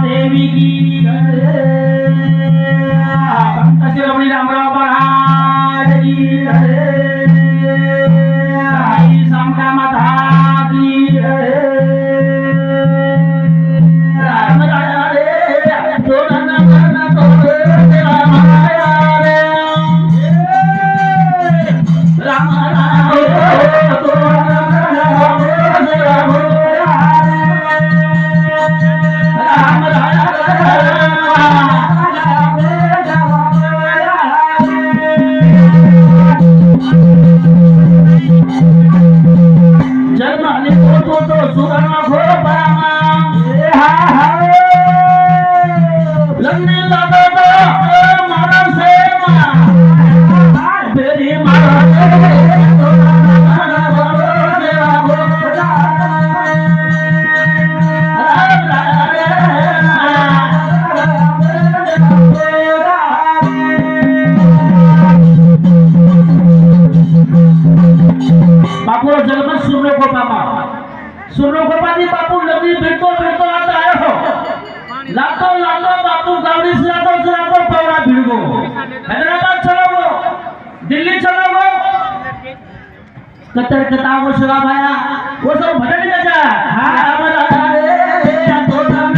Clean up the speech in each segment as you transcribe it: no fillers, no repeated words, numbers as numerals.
देवी की संत शिरोमणी रामराव महाराज की आई समका माता की राम राजा रे तो ना करना तो तेरा माया रे राम राजा तो ना करना तेरा माया राम राजा जन्माने तो सुवर्ण हो परामा लग्ने दादा मारा से बेरी मारा बापू जन्म सुनो को पापा सुनो को पादी बापू लगी बिरतो बिरतो आता आए हो लातो लातो बापू गाड़ी से लातो पौड़ा भिड़गो हैदराबाद चलो वो दिल्ली चलो वो कतर कतावो शिवा भाया वो सब भजन बजा हां हमारा रे तो राम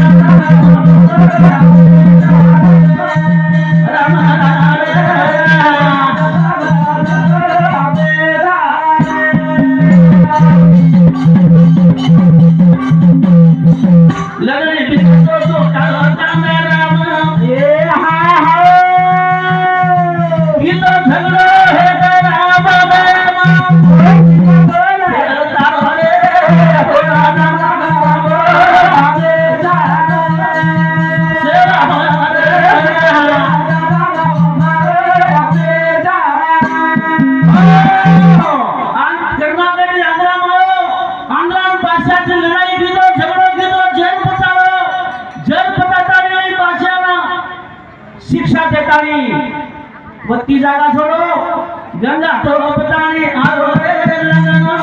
लगने बिस्तो तो कालता मेरा ये हाय हाय ये तो झगड़ा है तेरा बाबा खेलता रे होना ना आगे जा सेवा रे आगे जा करना के आंध्रा में आंध्रा भाषा से लड़ाई की तो झगड़ा की तो शिक्षा देतानी वत्ती जागा छोड़ो गंगा तोड़ो बतानी आरो रे लगना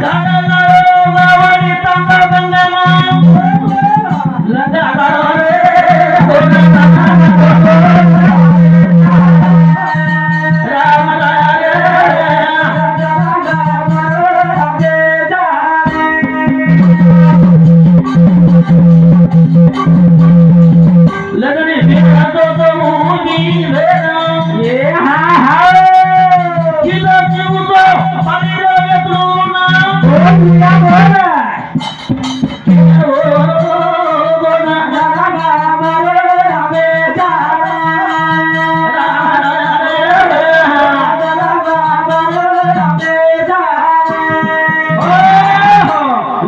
गाना गाओ गावड़ी तांगा गंगा मां लगा गाओ रे राम राजा लगने बिना तो मुझी वेरा ये हां हां किलो जीव तो पानी रे तू ना बोलिया बोला ओ गोना गाना मारे हमें जा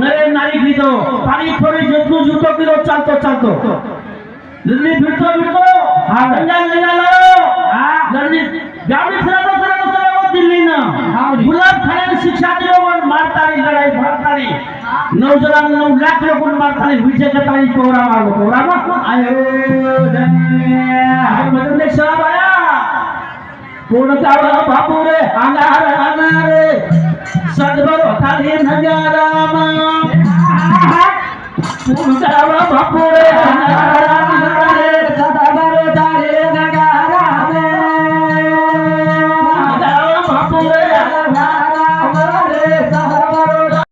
नरे नारी की तो पानी थोड़ी जतलू जुटो किलो चलतो दिल्ली फिरतो हां गंगा लो दिल्ली गाड़ी चलातो दिल्ली ना गुलाब खाने शिक्षा दियो वन मारतारी लड़ाई भारतारी नौजवान 9 लाख लोग मारतारी विजय कतारी कोरा आयो हम बदले साहब आया कोण कावा बापू रे अंगार रे सदबर खाली नजारा मा कोण कावा बापू रे अंगार